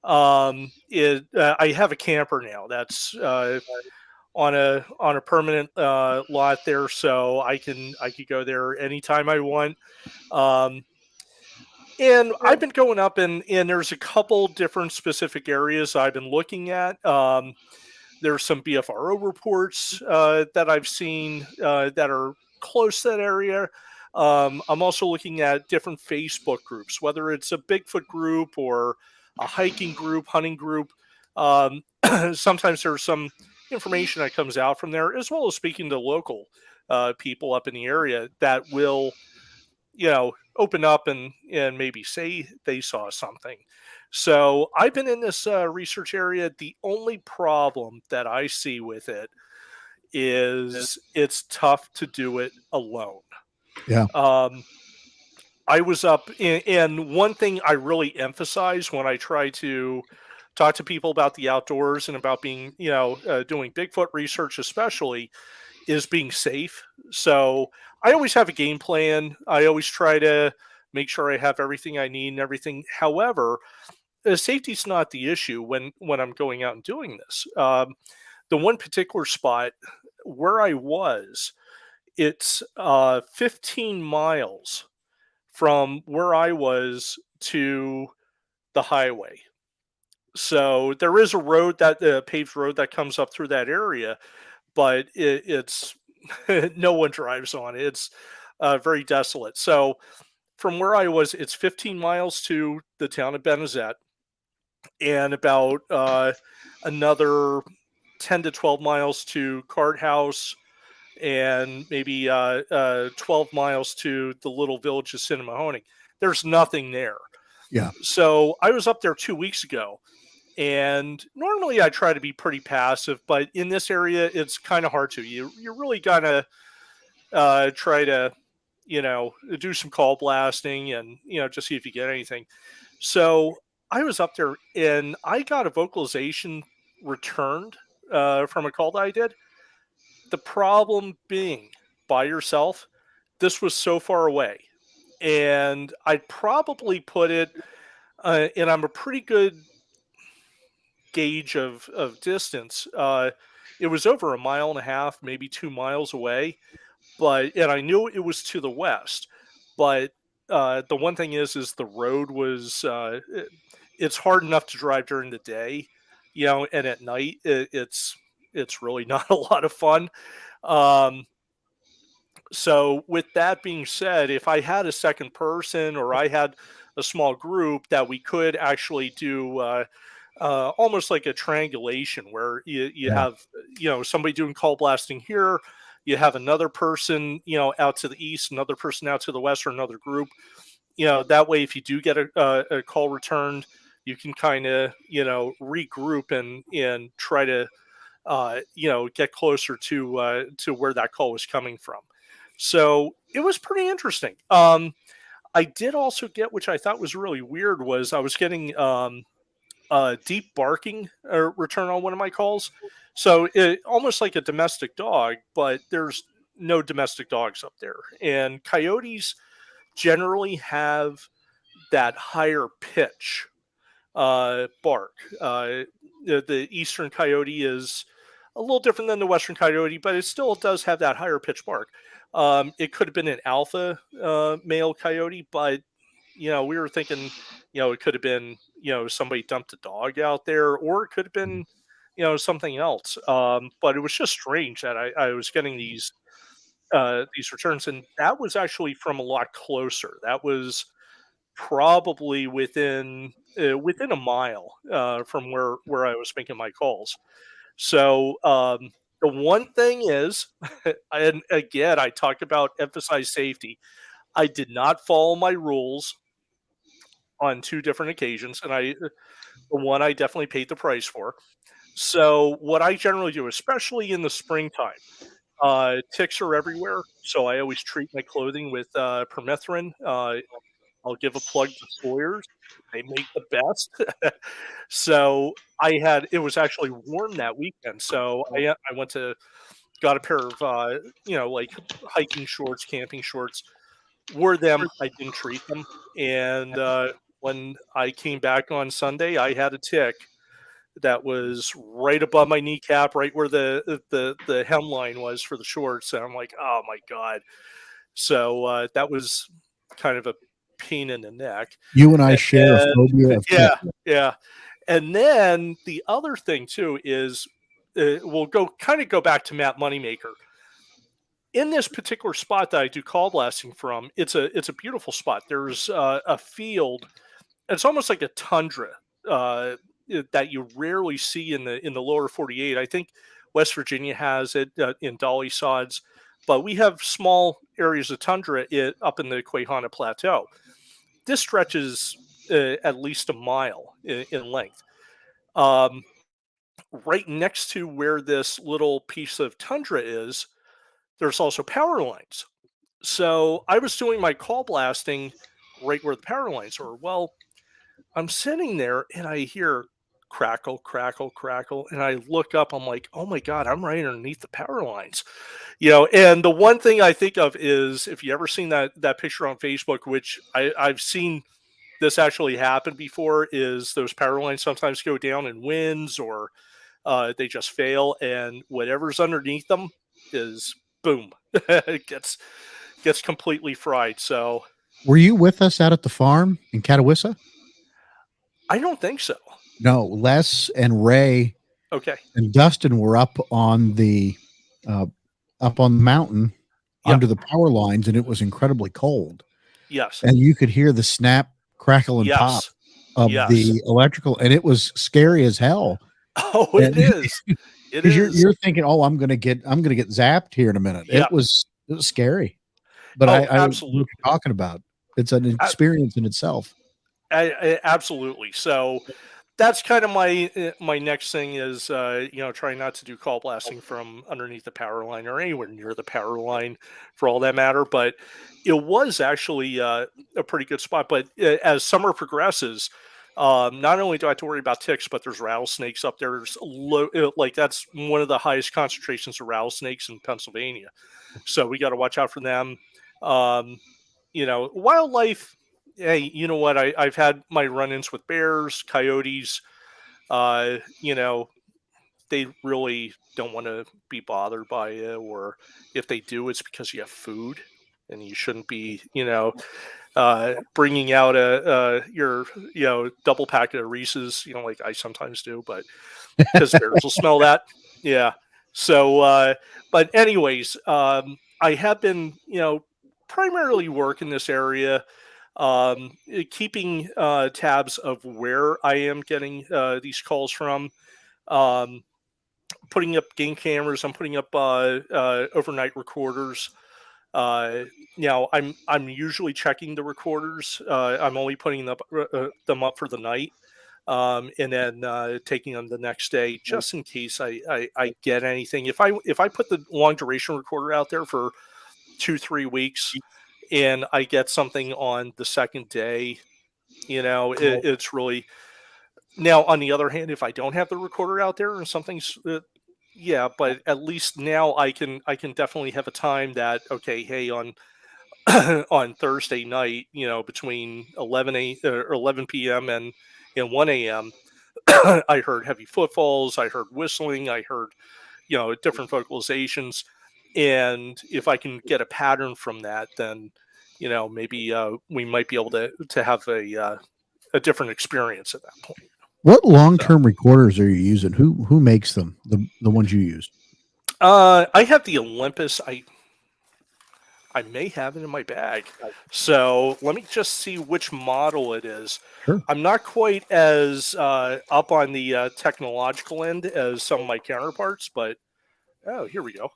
I have a camper now that's on a permanent lot there, so I could go there anytime I want. And I've been going up and there's a couple different specific areas I've been looking at. There's some BFRO reports that I've seen that are close to that area. I'm also looking at different Facebook groups, whether it's a Bigfoot group or a hiking group, hunting group. Sometimes there's some information that comes out from there, as well as speaking to local people up in the area that will, open up and maybe say they saw something. So I've been in this research area. The only problem that I see with it is it's tough to do it alone. Yeah. I was up and one thing I really emphasize when I try to talk to people about the outdoors and about being, doing Bigfoot research especially, is being safe. So I always have a game plan. I always try to make sure I have everything I need and everything. However, safety's not the issue when I'm going out and doing this. The one particular spot where I was, it's 15 miles from where I was to the highway. So there is a road, that paved road that comes up through that area, but it's no one drives on it. It's very desolate. So from where I was, it's 15 miles to the town of Benezet and about another 10 to 12 miles to Cart House and maybe 12 miles to the little village of Cinnamahoney. There's nothing there. Yeah. So I was up there 2 weeks ago. And normally I try to be pretty passive, but in this area, it's kind of hard to. You're really gonna try to, do some call blasting and, just see if you get anything. So I was up there and I got a vocalization returned from a call that I did. The problem being by yourself, this was so far away. And I'd probably put it, and I'm a pretty good gauge of distance. It was over 1.5 miles, maybe 2 miles away, and I knew it was to the west. But the one thing is the road was it's hard enough to drive during the day, and at night it's really not a lot of fun. Um, so with that being said, if I had a second person or I had a small group that we could actually do almost like a triangulation where you Yeah. have somebody doing call blasting here, you have another person out to the east, another person out to the west, or another group. That way if you do get a call returned, you can kind of regroup and try to get closer to where that call was coming from. So it was pretty interesting. I did also get, which I thought was really weird, was I was getting deep barking return on one of my calls. So almost like a domestic dog, but there's no domestic dogs up there. And coyotes generally have that higher pitch bark. The eastern coyote is a little different than the western coyote, but it still does have that higher pitch bark. It could have been an alpha male coyote, but we were thinking, it could have been, somebody dumped a dog out there, or it could have been, something else. But it was just strange that I was getting these returns, and that was actually from a lot closer. That was probably within a mile from where I was making my calls. So the one thing is, and again, I talk about emphasize safety. I did not follow my rules on two different occasions, and the one I definitely paid the price for. So what I generally do, especially in the springtime, ticks are everywhere. So I always treat my clothing with permethrin. I'll give a plug to Sawyer's. They make the best. So it was actually warm that weekend. So I went to got a pair of like hiking shorts, camping shorts, wore them. I didn't treat them, and when I came back on Sunday, I had a tick that was right above my kneecap, right where the hemline was for the shorts, and I'm like, oh my god. So that was kind of a pain in the neck. You and I share a phobia of yeah, yeah. And then the other thing too is we'll go back to Matt Moneymaker. In this particular spot that I do call blasting from, it's a beautiful spot. There's a field. It's almost like a tundra that you rarely see in the lower 48. I think West Virginia has it in Dolly Sods, but we have small areas of tundra up in the Quahana Plateau. This stretches at least a mile in length. Right next to where this little piece of tundra is, there's also power lines. So I was doing my call blasting right where the power lines are. Well, I'm sitting there and I hear crackle, crackle, crackle. And I look up, I'm like, oh my God, I'm right underneath the power lines. And the one thing I think of is, if you ever seen that picture on Facebook, which I've seen this actually happen before, is those power lines sometimes go down in winds or they just fail, and whatever's underneath them is boom, it gets completely fried. So Were you with us out at the farm in Catawissa? I don't think so. No, Les and Ray Okay. and Dustin were up on the mountain under the power lines, and it was incredibly cold. Yes. And you could hear the snap, crackle, and pop of the electrical, and it was scary as hell. Oh, it is. It is. You're thinking, oh, I'm gonna get zapped here in a minute. Yeah. It was scary. But I absolutely. what you're talking about. It's an experience in itself. Absolutely. So that's kind of my next thing is trying not to do call blasting from underneath the power line or anywhere near the power line for all that matter. But it was actually a pretty good spot. But as summer progresses, not only do I have to worry about ticks, but there's rattlesnakes up there. There's that's one of the highest concentrations of rattlesnakes in Pennsylvania. So we got to watch out for them. Wildlife. Hey, you know what? I've had my run-ins with bears, coyotes. They really don't want to be bothered by it, or if they do, it's because you have food, and you shouldn't be, bringing out your double packet of Reese's, like I sometimes do, but because bears will smell that. Yeah. So, but anyways, I have been, primarily work in this area, keeping tabs of where I am getting these calls from, um, putting up game cameras. I'm putting up overnight recorders. Uh, I'm usually checking the recorders. I'm only putting them up for the night, and then taking them the next day, just in case I get anything. If I put the long duration recorder out there for 2-3 weeks, and I get something on the second day, it's really. Now, on the other hand, if I don't have the recorder out there and something's yeah, but at least now I can definitely have a time that, okay, hey, on on Thursday night, between 11 p.m. and 1 a.m. I heard heavy footfalls, I heard whistling, I heard different vocalizations, and if I can get a pattern from that, then maybe we might be able to have a different experience at that point. What long-term recorders are you using? Who makes them? The ones you use? I have the Olympus. I may have it in my bag. So let me just see which model it is. Sure. I'm not quite as up on the technological end as some of my counterparts, but here we go.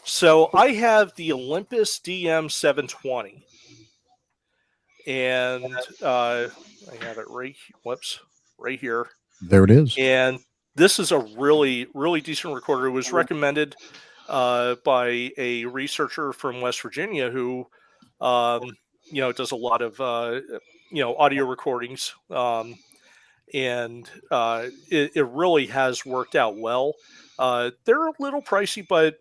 So I have the Olympus DM720, and I have it right here. There it is. And this is a really, really decent recorder. It was recommended by a researcher from West Virginia who, does a lot of, audio recordings. And it really has worked out well. They're a little pricey, but,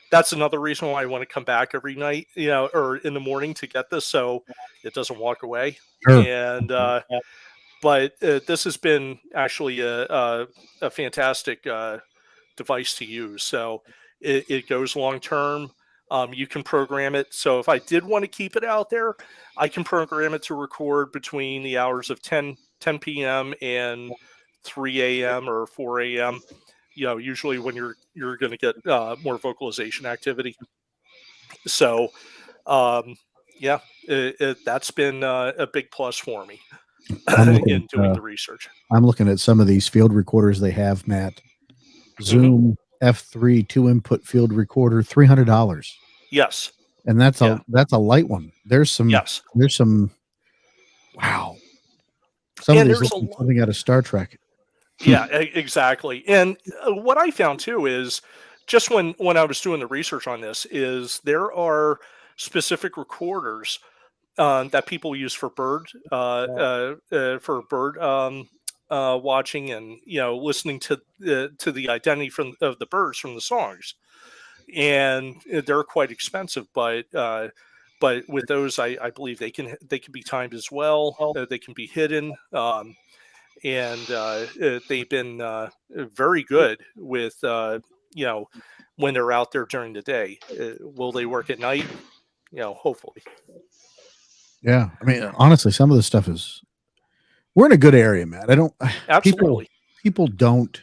that's another reason why I want to come back every night, or in the morning to get this so it doesn't walk away. Sure. And, but this has been actually a fantastic device to use. So it goes long term. You can program it. So if I did want to keep it out there, I can program it to record between the hours of 10 p.m. and 3 a.m. or 4 a.m. Usually when you're going to get more vocalization activity. So that's been a big plus for me in doing the research. I'm looking at some of these field recorders they have, Matt. Zoom F3 2-input field recorder, $300. Yes. And that's a light one. There's some wow. Some of these look like something out of Star Trek. Yeah, exactly. And what I found too is just when I was doing the research on this is there are specific recorders that people use for bird watching and listening to the identity of the birds from the songs, and they're quite expensive. But with those, I believe they can be timed as well. They can be hidden. And they've been very good with when they're out there during the day. Will they work at night? Hopefully. Yeah, I mean, honestly, some of this stuff is. We're in a good area, Matt. Absolutely. People don't,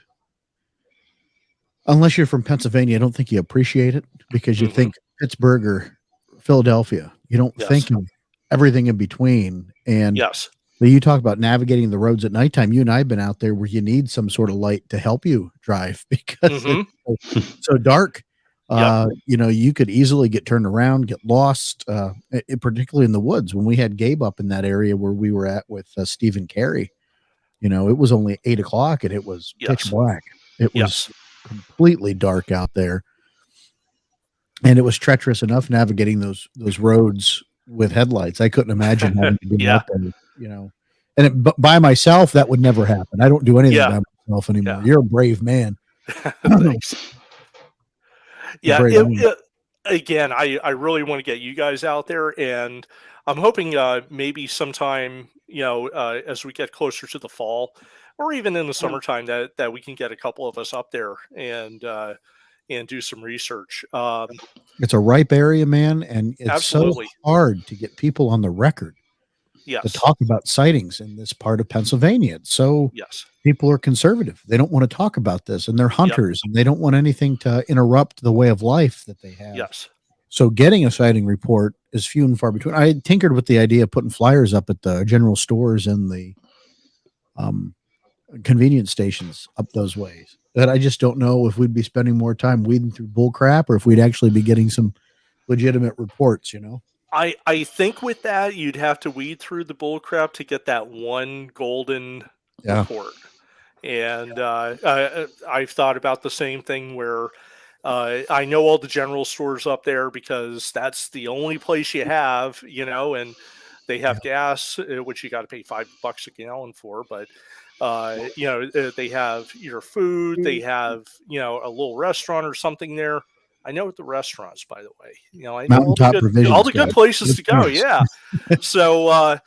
unless you're from Pennsylvania. I don't think you appreciate it because you think Pittsburgh or Philadelphia. You don't think of everything in between. And yes. You talk about navigating the roads at nighttime. You and I have been out there where you need some sort of light to help you drive because it's so dark. You could easily get turned around, get lost, particularly in the woods. When we had Gabe up in that area where we were at with Stephen Carey, it was only 8 o'clock and it was pitch black. It was completely dark out there. And it was treacherous enough navigating those roads with headlights. I couldn't imagine having to be out there. And by myself, that would never happen. I don't do anything by myself anymore. You're a brave man. Thanks. Again, I really want to get you guys out there, and I'm hoping maybe sometime, as we get closer to the fall, or even in the summertime, that we can get a couple of us up there and and do some research. It's a ripe area, man, and it's Absolutely. so hard to get people on the record to Yes. talk about sightings in this part of Pennsylvania. So Yes. people are conservative. They don't want to talk about this, and they're hunters, and they don't want anything to interrupt the way of life that they have. Yes. So getting a sighting report is few and far between. I had tinkered with the idea of putting flyers up at the general stores and the convenience stations up those ways. But I just don't know if we'd be spending more time weeding through bull crap or if we'd actually be getting some legitimate reports, you know? I think with that, you'd have to weed through the bull crap to get that one golden report. And I've thought about the same thing where I know all the general stores up there because that's the only place you have, you know, and they have gas, which you got to pay $5 a gallon for. But, you know, they have your food, they have, you know, a little restaurant or something there. I know the restaurants, by the way, you know, I know all the good places to go. Yeah. So,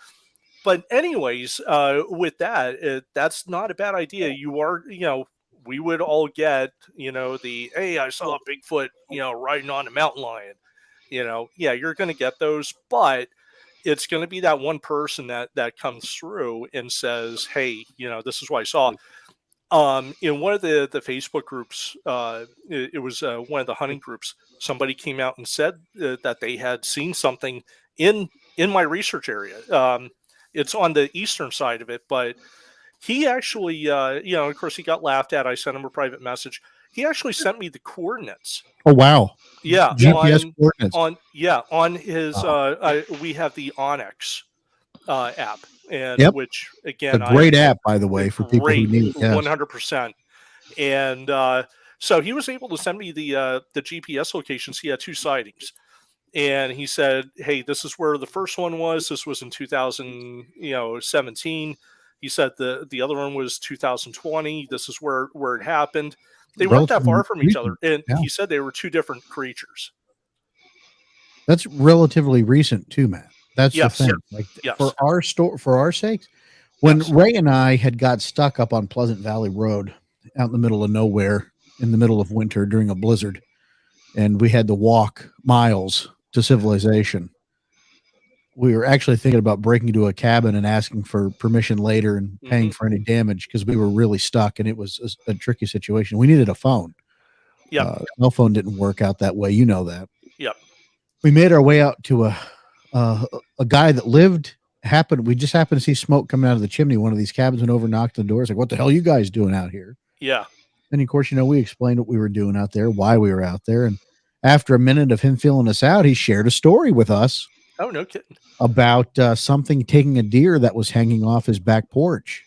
but anyways, with that, that's not a bad idea. You are, you know, we would all get, you know, hey, I saw a Bigfoot, you know, riding on a mountain lion, you know, yeah, you're going to get those, but it's going to be that one person that comes through and says, hey, you know, this is what I saw. In one of the Facebook groups, it was one of the hunting groups, somebody came out and said that they had seen something in my research area. It's on the eastern side of it, but he actually, you know, of course he got laughed at. I sent him a private message. He actually sent me the coordinates. Oh, wow. Yeah. GPS coordinates. On his, we have the Onyx app. And which again, a great app, by the way, for people who need it. 100%. And so he was able to send me the GPS locations. He had 2 sightings, and he said, "Hey, this is where the first one was. This was in 2017." He said the other one was 2020. This is where it happened. They weren't that far from each other, and he said they were 2 different creatures. That's relatively recent too, Matt. That's the thing. Like for our sakes, when Ray and I had got stuck up on Pleasant Valley Road out in the middle of nowhere in the middle of winter during a blizzard, and we had to walk miles to civilization, we were actually thinking about breaking into a cabin and asking for permission later and paying for any damage because we were really stuck and it was a tricky situation. We needed a phone. Yeah. Cell phone didn't work out that way. You know that. Yep. We made our way out to a guy that we just happened to see smoke coming out of the chimney. One of these cabins went over, knocked on the door. It's like, what the hell are you guys doing out here? Yeah. And of course, you know, we explained what we were doing out there, why we were out there. And after a minute of him filling us out, he shared a story with us. Oh, no kidding. About something taking a deer that was hanging off his back porch.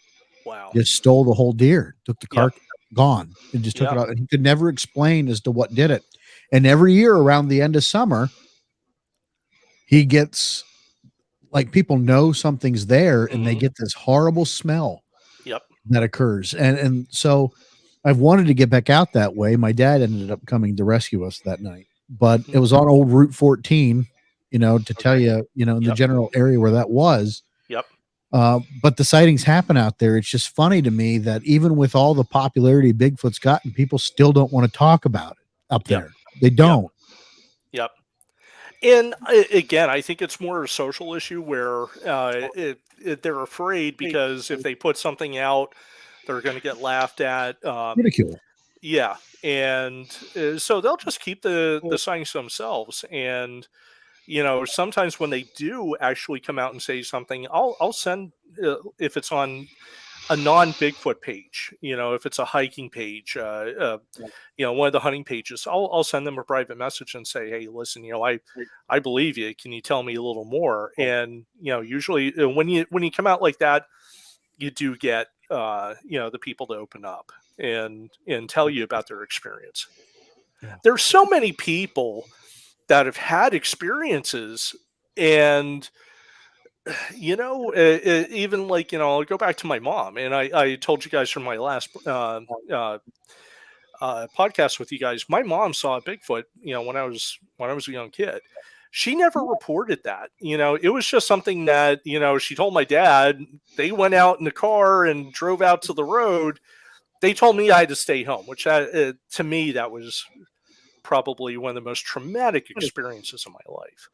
Wow. Just stole the whole deer, took the cart, gone. It just took it out. And he could never explain as to what did it. And every year around the end of summer, he gets, like, people know something's there and they get this horrible smell that occurs. And so I've wanted to get back out that way. My dad ended up coming to rescue us that night, but it was on old Route 14, you know, to tell you, you know, in the general area where that was. Yep. But the sightings happen out there. It's just funny to me that even with all the popularity Bigfoot's gotten, people still don't want to talk about it up there. They don't. Yep. And again, I think it's more a social issue where they're afraid because if they put something out, they're going to get laughed at. Ridicule. Yeah. And so they'll just keep the sightings to themselves. And, you know, sometimes when they do actually come out and say something, I'll send, if it's on a non-Bigfoot page, you know, if it's a hiking page, you know, one of the hunting pages, I'll send them a private message and say, hey, listen, you know, I believe you. Can you tell me a little more? And, you know, usually when you come out like that, you do get, you know, the people to open up and tell you about their experience. Yeah. There's so many people that have had experiences, and you know, even like, you know, I'll go back to my mom, and I told you guys from my last podcast with you guys, my mom saw a Bigfoot, you know, when I was a young kid. She never reported that. You know, it was just something that, you know, she told my dad. They went out in the car and drove out to the road. They told me I had to stay home, which to me, that was probably one of the most traumatic experiences of my life.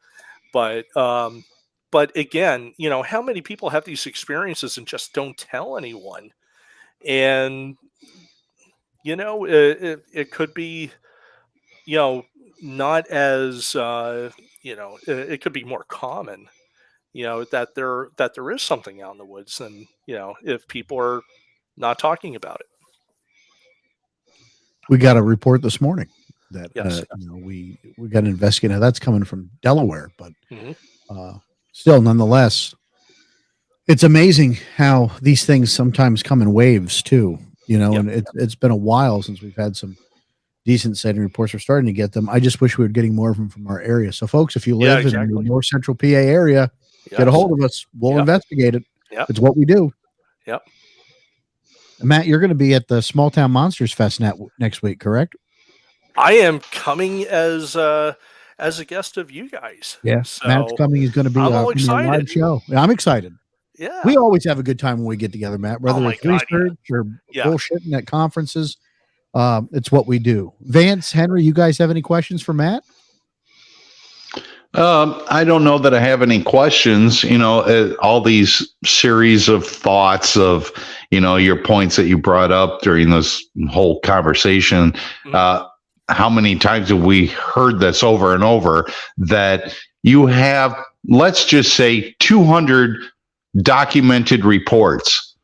But again, how many people have these experiences and just don't tell anyone? And it could be, not as it could be more common, that there is something out in the woods than if people are not talking about it. We got a report this morning that Yes. we got an investigator. That's coming from Delaware, but Mhm. still, nonetheless, it's amazing how these things sometimes come in waves too. And it's been a while since we've had some decent sighting reports. We're starting to get them. I just wish we were getting more of them from our area. So, folks, if you live in the North Central PA area, get a hold of us. We'll investigate it. Yep. It's what we do. Yep. Matt, you're going to be at the Small Town Monsters Fest next week, correct? I am coming as a guest of you guys. Yeah, So Matt's coming. He's going to be I'm all a excited. live show. Yeah, I'm excited. Yeah. We always have a good time when we get together, Matt, whether my it's God, research or Yeah. bullshitting at conferences. It's what we do. Vance, Henry, you guys have any questions for Matt? I don't know that I have any questions. All these series of thoughts of, your points that you brought up during this whole conversation. How many times have we heard this over and over that you have, let's just say, 200 documented reports?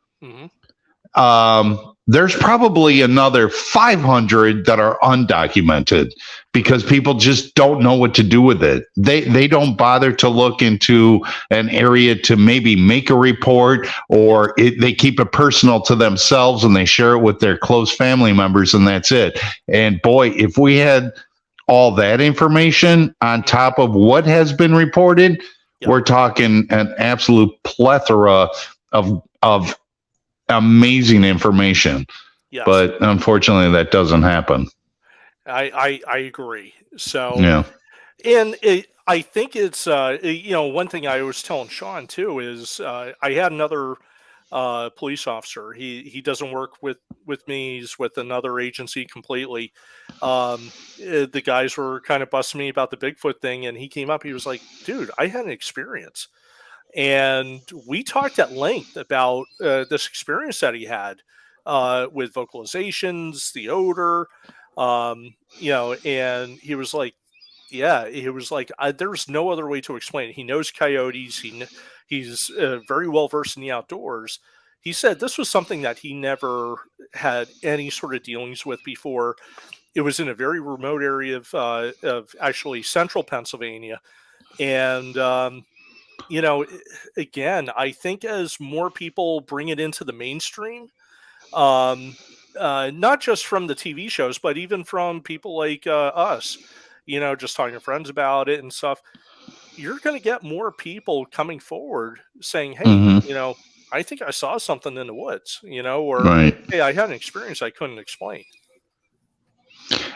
There's probably another 500 that are undocumented because people just don't know what to do with it. They don't bother to look into an area to maybe make a report, or they keep it personal to themselves and they share it with their close family members, and that's it. And boy, if we had all that information on top of what has been reported, we're talking an absolute plethora of amazing information. Yes. But unfortunately that doesn't happen. I agree. So Yeah. And I think it's one thing I was telling Sean too is I had another police officer. He doesn't work with me. He's with another agency completely. The guys were kind of busting me about the Bigfoot thing, and he came up. He was like, "Dude, I had an experience," and we talked at length about this experience that he had with vocalizations, the odor, and he was like, yeah, he was like, there's no other way to explain it. He knows coyotes. He's very well versed in the outdoors. He said this was something that he never had any sort of dealings with before. It was in a very remote area of actually central Pennsylvania. And, again, I think as more people bring it into the mainstream, not just from the TV shows, but even from people like us, just talking to friends about it and stuff, you're going to get more people coming forward saying, hey, I think I saw something in the woods, or Right. hey, I had an experience I couldn't explain.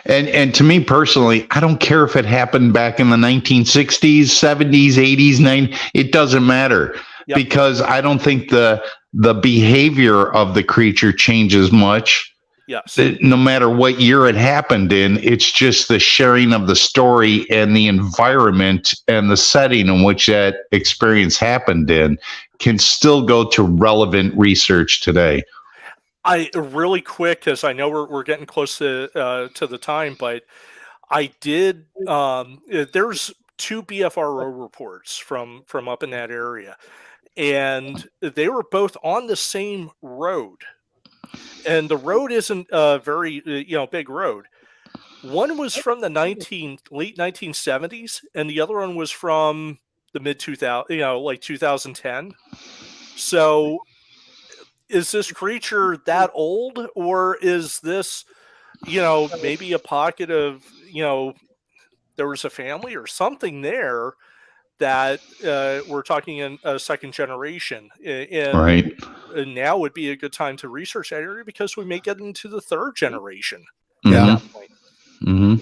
And to me personally, I don't care if it happened back in the 1960s, 70s, 80s, 90s. It doesn't matter. Yep. Because I don't think the behavior of the creature changes much. Yes. No matter what year it happened in, it's just the sharing of the story and the environment and the setting in which that experience happened in can still go to relevant research today. I really quick, because I know we're getting close to the time, but I did. There's 2 BFRO reports from up in that area, and they were both on the same road. And the road isn't a very big road. One was from the late 1970s, and the other one was from the mid 2000, like 2010. So, is this creature that old, or is this, maybe a pocket of, there was a family or something there that we're talking in a second generation, and right. Now would be a good time to research that area because we may get into the 3rd generation. Yeah. Mm-hmm.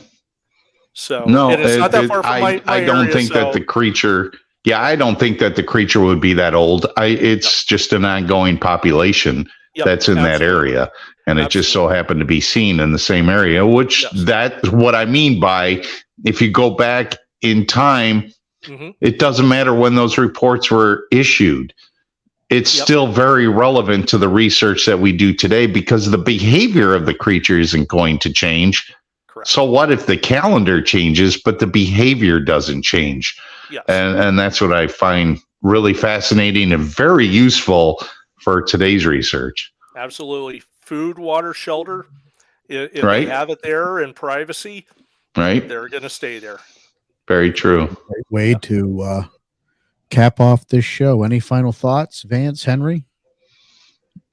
So no, and it's not that far from my I don't area, think that the creature. Yeah, I don't think that the creature would be that old. It's just an ongoing population that's in that area. and it just so happened to be seen in the same area, which that's what I mean by if you go back in time, it doesn't matter when those reports were issued. It's still very relevant to the research that we do today because the behavior of the creature isn't going to change. Correct. So what if the calendar changes, but the behavior doesn't change? Yes. And that's what I find really fascinating and very useful for today's research. Absolutely. Food, water, shelter. If they have it there in privacy, right, they're going to stay there. Very true. Great way to cap off this show. Any final thoughts, Vance, Henry?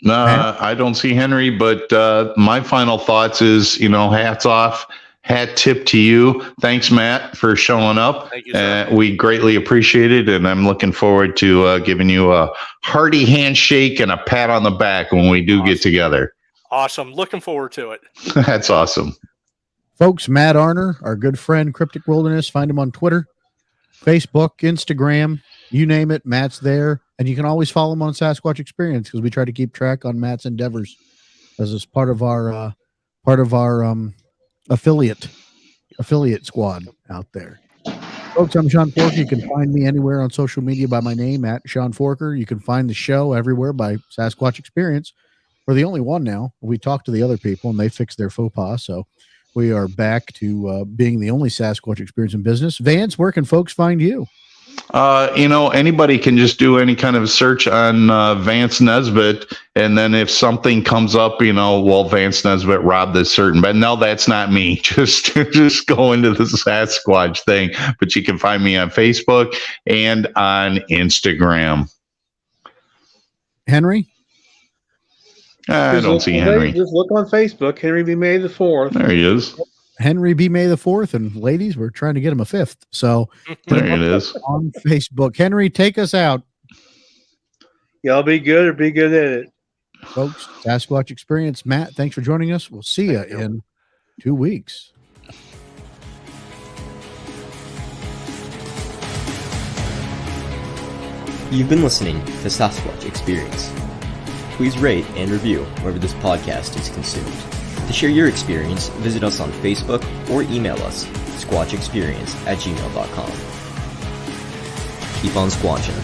I don't see Henry, but my final thoughts is, hats off, hat tip to you. Thanks, Matt, for showing up. Thank you, sir. We greatly appreciate it, and I'm looking forward to giving you a hearty handshake and a pat on the back when we do get together. Awesome. Looking forward to it. That's awesome. Folks, Matt Arner, our good friend, Cryptic Wilderness. Find him on Twitter, Facebook, Instagram, you name it. Matt's there. And you can always follow him on Sasquatch Experience because we try to keep track on Matt's endeavors as part of our affiliate squad out there. Folks, I'm Sean Forker. You can find me anywhere on social media by my name, at Sean Forker. You can find the show everywhere by Sasquatch Experience. We're the only one now. We talked to the other people and they fixed their faux pas. So we are back to being the only Sasquatch Experience in business. Vance, where can folks find you? Anybody can just do any kind of search on Vance Nesbitt, and then if something comes up, Vance Nesbitt robbed this certain, but no, that's not me. Just go into the Sasquatch thing. But you can find me on Facebook and on Instagram. Henry? I don't see Henry. Just look on Facebook, Henry B. May the 4th. There he is. Henry B. May the 4th, and ladies, we're trying to get him a 5th. So there it is on Facebook. Henry, take us out. Y'all be good or be good at it. Folks, Sasquatch Experience. Matt, thanks for joining us. We'll see you in 2 weeks. You've been listening to Sasquatch Experience. Please rate and review wherever this podcast is consumed. To share your experience, visit us on Facebook or email us, squatchexperience@gmail.com. Keep on squatching.